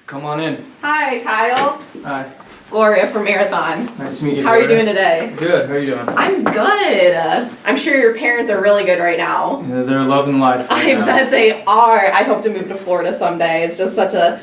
Come on in. Hi, Kyle. Hi. Gloria from Marathon. Nice to meet you. How are you doing today? Good. How are you doing? I'm good. I'm sure your parents are really good right now. Yeah, they're loving life right now. I bet they are. I hope to move to Florida someday. It's just such a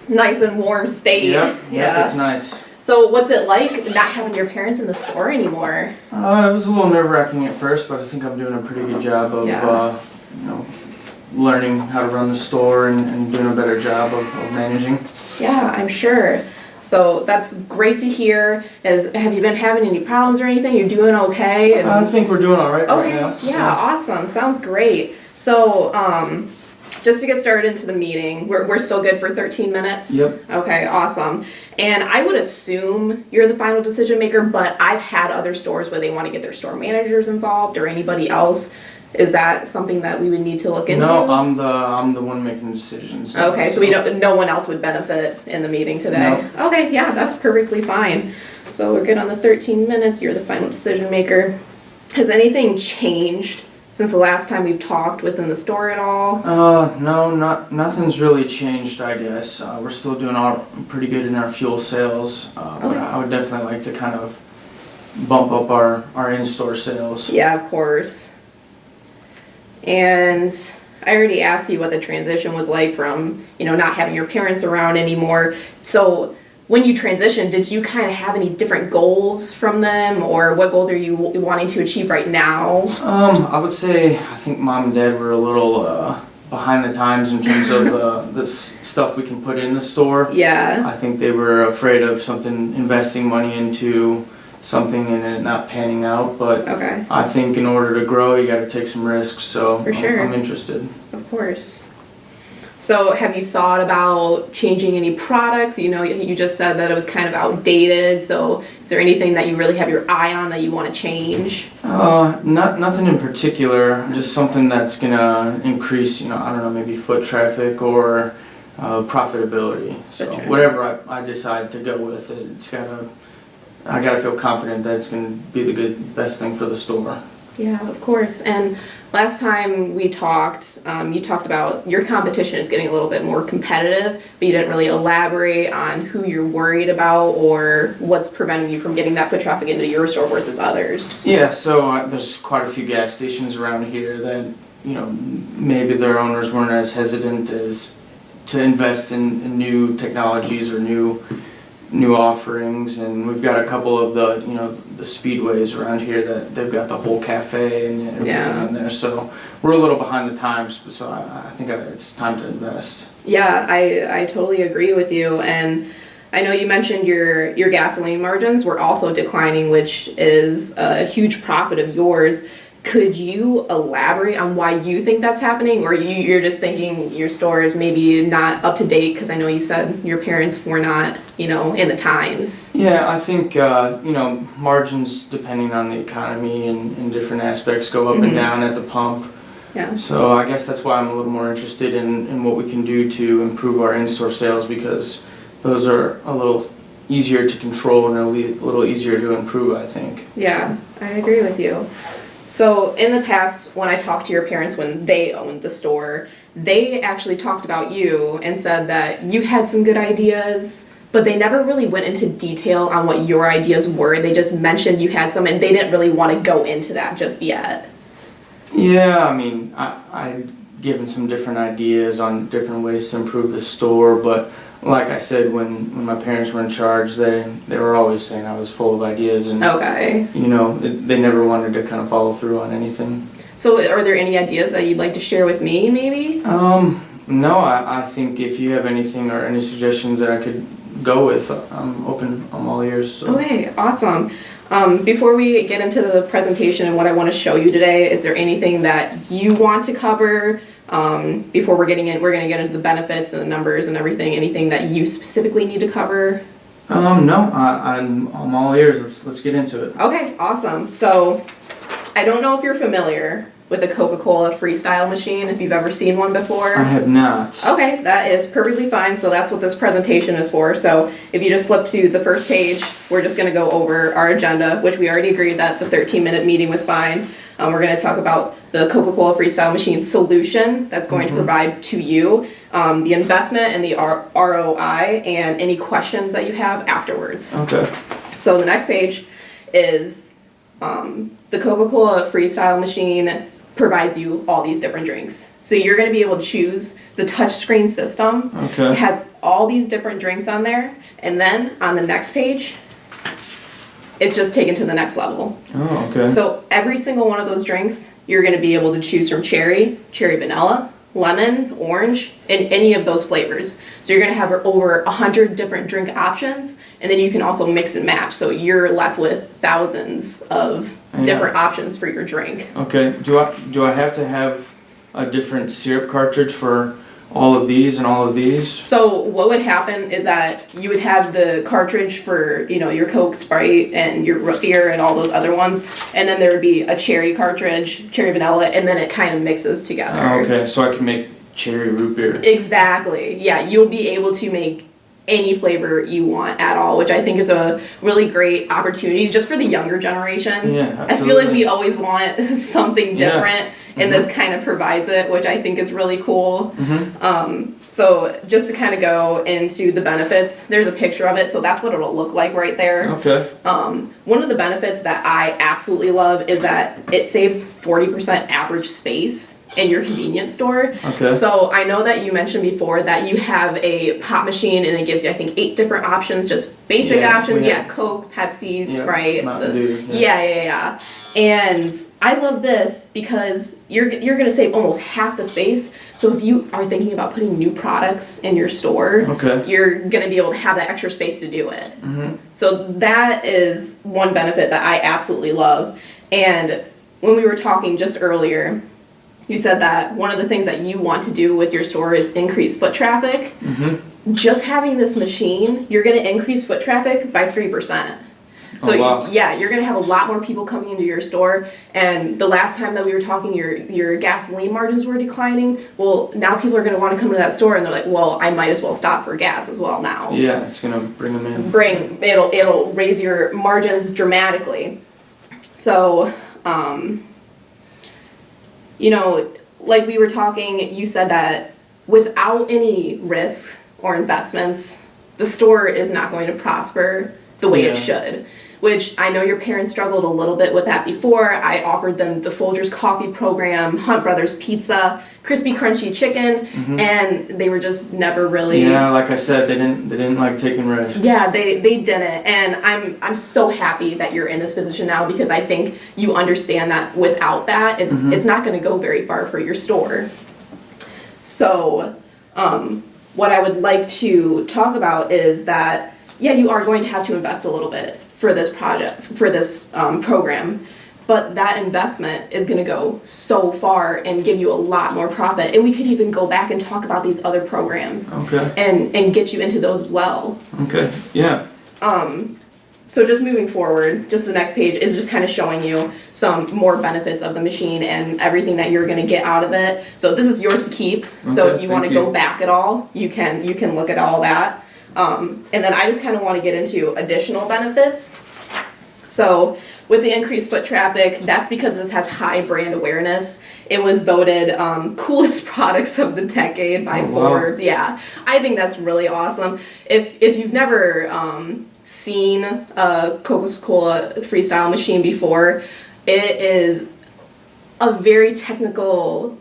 nice and warm state. Yep, it's nice. So what's it like not having your parents in the store anymore? It was a little nerve-wracking at first, but I think I'm doing a pretty good job of, learning how to run the store and doing a better job of managing. Yeah, I'm sure. So that's great to hear. Have you been having any problems or anything? You're doing okay? I think we're doing all right right now. Yeah, awesome. Sounds great. So, just to get started into the meeting, we're still good for 13 minutes? Yep. Okay, awesome. And I would assume you're the final decision maker, but I've had other stores where they want to get their store managers involved or anybody else. Is that something that we would need to look into? No, I'm the one making decisions. Okay, so no one else would benefit in the meeting today? No. Okay, yeah, that's perfectly fine. So we're good on the 13 minutes. You're the final decision maker. Has anything changed since the last time we've talked within the store at all? No, nothing's really changed, I guess. We're still doing pretty good in our fuel sales, but I would definitely like to kind of bump up our in-store sales. Yeah, of course. And I already asked you what the transition was like from, not having your parents around anymore. So when you transitioned, did you kind of have any different goals from them, or what goals are you wanting to achieve right now? I would say I think Mom and Dad were a little behind the times in terms of the stuff we can put in the store. Yeah. I think they were afraid of investing money into something and it not panning out, but okay. I think in order to grow you got to take some risks, so for sure. I'm interested. Of course. So have you thought about changing any products? You just said that it was kind of outdated, so is there anything that you really have your eye on that you want to change? Nothing in particular, just something that's gonna increase, I don't know, maybe foot traffic or profitability. So whatever I decide to go with, I gotta feel confident that it's gonna be the best thing for the store. Yeah, of course. And last time we talked, you talked about your competition is getting a little bit more competitive, but you didn't really elaborate on who you're worried about or what's preventing you from getting that foot traffic into your store versus others. Yeah, so there's quite a few gas stations around here that, maybe their owners weren't as hesitant as to invest in new technologies or new offerings, and we've got a couple of the speedways around here that they've got the whole cafe and everything in there, so we're a little behind the times, so I think it's time to invest. Yeah, I totally agree with you, and I know you mentioned your gasoline margins were also declining, which is a huge profit of yours. Could you elaborate on why you think that's happening, or you're just thinking your store is maybe not up to date? Because I know you said your parents were not, in the times. Yeah, I think, margins, depending on the economy and different aspects, go up and down at the pump. Yeah. So I guess that's why I'm a little more interested in what we can do to improve our in-store sales, because those are a little easier to control and a little easier to improve, I think. Yeah, I agree with you. So in the past, when I talked to your parents when they owned the store, they actually talked about you and said that you had some good ideas, but they never really went into detail on what your ideas were. They just mentioned you had some, and they didn't really want to go into that just yet. Yeah, I mean, I'd given some different ideas on different ways to improve the store, but like I said, when my parents were in charge, they were always saying I was full of ideas, and they never wanted to kind of follow through on anything. So are there any ideas that you'd like to share with me, maybe? No, I think if you have anything or any suggestions that I could go with, I'm open, I'm all ears. So. Okay, awesome. Before we get into the presentation and what I want to show you today, is there anything that you want to cover? Before we're going to get into the benefits and the numbers and everything. Anything that you specifically need to cover? No, I'm all ears. Let's get into it. Okay, awesome. So I don't know if you're familiar with a Coca Cola Freestyle machine, if you've ever seen one before. I have not. Okay, that is perfectly fine. So that's what this presentation is for. So if you just flip to the first page, we're just going to go over our agenda, which we already agreed that the 13-minute meeting was fine. We're going to talk about the Coca Cola Freestyle machine solution that's going to provide to you, the investment and the ROI, and any questions that you have afterwards. Okay. So the next page is the Coca Cola Freestyle machine provides you all these different drinks. So you're going to be able to choose the touchscreen system. Okay. It has all these different drinks on there. And then on the next page, it's just taken to the next level. Oh, okay. So every single one of those drinks, you're going to be able to choose from cherry vanilla, lemon, orange, and any of those flavors. So you're going to have over 100 different drink options, and then you can also mix and match. So you're left with thousands of different options for your drink. Okay. Do I have to have a different syrup cartridge for all of these and all of these? So what would happen is that you would have the cartridge for, your Coke, Sprite, and your root beer and all those other ones, and then there would be a cherry cartridge, cherry vanilla, and then it kind of mixes together. Oh, okay, so I can make cherry root beer. Exactly. Yeah, you'll be able to make any flavor you want at all, which I think is a really great opportunity just for the younger generation. Yeah, absolutely. I feel like we always want something different, and this kind of provides it, which I think is really cool. So just to kind of go into the benefits, there's a picture of it, so that's what it'll look like right there. Okay. One of the benefits that I absolutely love is that it saves 40% average space in your convenience store. Okay. So I know that you mentioned before that you have a pop machine and it gives you, I think, 8 different options, just basic options. Yeah, Coke, Pepsi, Sprite. Mountain Dew. Yeah. And I love this because you're going to save almost half the space. So if you are thinking about putting new products in your store, you're going to be able to have that extra space to do it. So that is one benefit that I absolutely love. And when we were talking just earlier, you said that one of the things that you want to do with your store is increase foot traffic. Just having this machine, you're going to increase foot traffic by 3%. So you're going to have a lot more people coming into your store. And the last time that we were talking, your gasoline margins were declining. Well, now people are going to want to come to that store, and they're like, well, I might as well stop for gas as well now. Yeah, it's going to bring them in. It'll raise your margins dramatically. So, like we were talking, you said that without any risk or investments, the store is not going to prosper the way it should. Which I know your parents struggled a little bit with that before. I offered them the Folgers Coffee Program, Hunt Brothers Pizza, Crispy Crunchy Chicken, and they were just never really. Yeah, like I said, they didn't like taking risks. Yeah, they didn't, and I'm so happy that you're in this position now because I think you understand that without that, it's not going to go very far for your store. So, what I would like to talk about is that you are going to have to invest a little bit for this project, for this program, but that investment is going to go so far and give you a lot more profit. And we could even go back and talk about these other programs and get you into those as well. Okay, yeah. So just moving forward, just the next page is just kind of showing you some more benefits of the machine and everything that you're going to get out of it. So this is yours to keep. So if you want to go back at all, you can look at all that. And then I just kind of want to get into additional benefits. So with the increased foot traffic, that's because this has high brand awareness. It was voted coolest products of the decade by Forbes. Yeah, I think that's really awesome. If you've never seen a Coca Cola Freestyle machine before, it is a very technical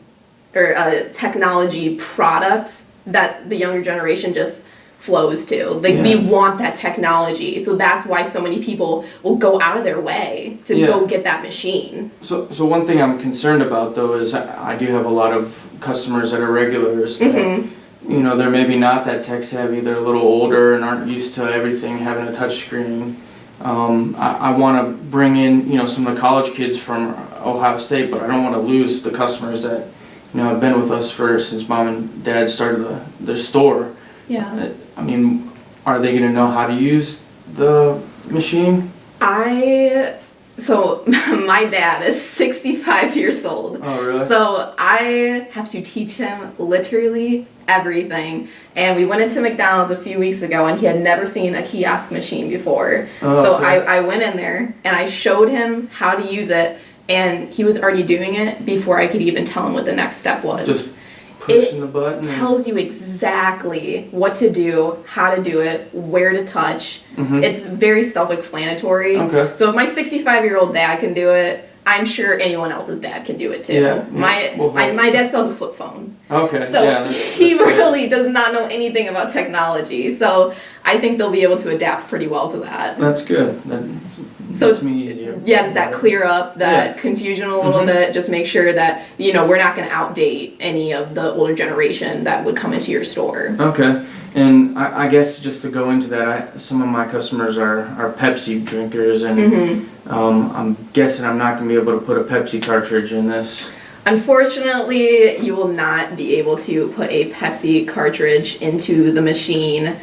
or a technology product that the younger generation just flows to. Like we want that technology, so that's why so many people will go out of their way to go get that machine. So one thing I'm concerned about though is I do have a lot of customers that are regulars that, they're maybe not that tech savvy, they're a little older and aren't used to everything having a touch screen. I want to bring in some of the college kids from Ohio State, but I don't want to lose the customers that have been with us since mom and dad started their store. Yeah. I mean, are they going to know how to use the machine? I So my dad is 65 years old. Oh, really? So I have to teach him literally everything. And we went into McDonald's a few weeks ago and he had never seen a kiosk machine before. Oh, so okay. I went in there and I showed him how to use it, and he was already doing it before I could even tell him what the next step was. Just pushing the button. Tells you exactly what to do, how to do it, where to touch. It's very self-explanatory. Okay. So if my 65-year-old dad can do it, I'm sure anyone else's dad can do it too. Yeah, My dad still has a flip phone. Okay. So he really does not know anything about technology. So I think they'll be able to adapt pretty well to that. That's good. That makes me easier. Yeah, does that clear up that confusion a little bit? Just make sure that, we're not going to outdate any of the older generation that would come into your store. Okay. And I guess just to go into that, some of my customers are Pepsi drinkers, and I'm guessing I'm not going to be able to put a Pepsi cartridge in this. Unfortunately, you will not be able to put a Pepsi cartridge into the machine,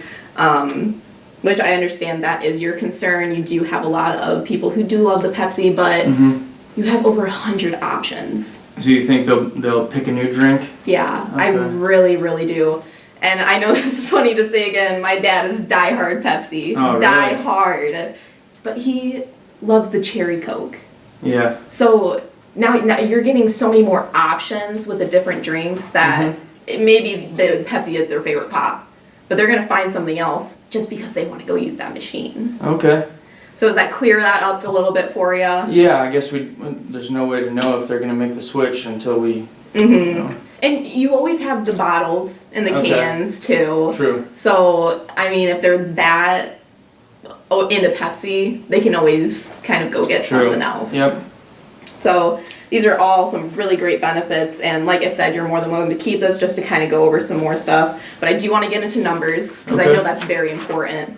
which I understand that is your concern. You do have a lot of people who do love the Pepsi, but you have over 100 options. So you think they'll pick a new drink? Yeah, Okay. I really, really do. And I know this is funny to say again, my dad is diehard Pepsi. Oh, really? Diehard. But he loves the cherry Coke. Yeah. So now you're getting so many more options with the different drinks that maybe the Pepsi is their favorite pop. But they're going to find something else just because they want to go use that machine. Okay. So does that clear that up a little bit for you? Yeah, I guess there's no way to know if they're going to make the switch until we... You know. And you always have the bottles and the cans too. True. So, I mean, if they're that into Pepsi, they can always kind of go get something else. Yep. So, these are all some really great benefits. And like I said, you're more than welcome to keep this just to kind of go over some more stuff. But I do want to get into numbers because I know that's very important.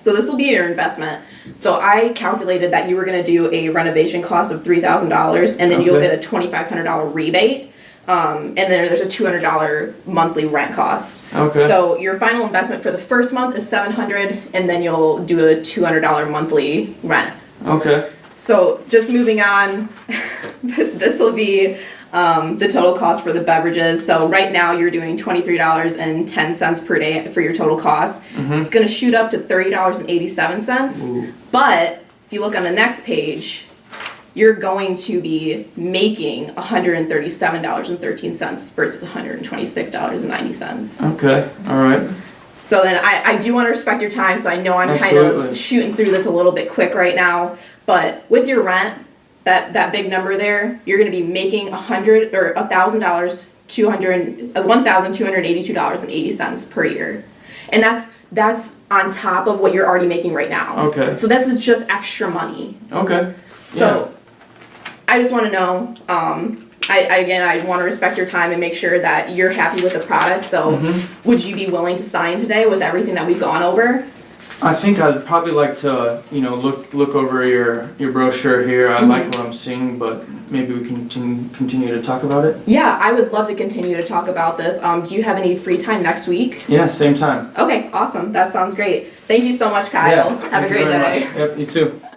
So this will be your investment. So I calculated that you were going to do a renovation cost of $3,000, and then you'll get a $2,500 rebate. And then there's a $200 monthly rent cost. Okay. So your final investment for the first month is $700, and then you'll do a $200 monthly rent. Okay. So just moving on, this will be the total cost for the beverages. So right now you're doing $23.10 per day for your total cost. It's going to shoot up to $30.87. But if you look on the next page, you're going to be making $137.13 versus $126.90. Okay. All right. So then I do want to respect your time, so I know I'm kind of shooting through this a little bit quick right now. But with your rent, that big number there, you're going to be making $1,000, $1,282.80 per year, and that's on top of what you're already making right now. Okay. So this is just extra money. Okay. So I just want to know. I want to respect your time and make sure that you're happy with the product. So would you be willing to sign today with everything that we've gone over? I think I'd probably like to, look over your brochure here. I like what I'm seeing, but maybe we can continue to talk about it. Yeah, I would love to continue to talk about this. Do you have any free time next week? Yeah, same time. Okay, awesome. That sounds great. Thank you so much, Kyle. Yeah, Have a great day. Yep, you too.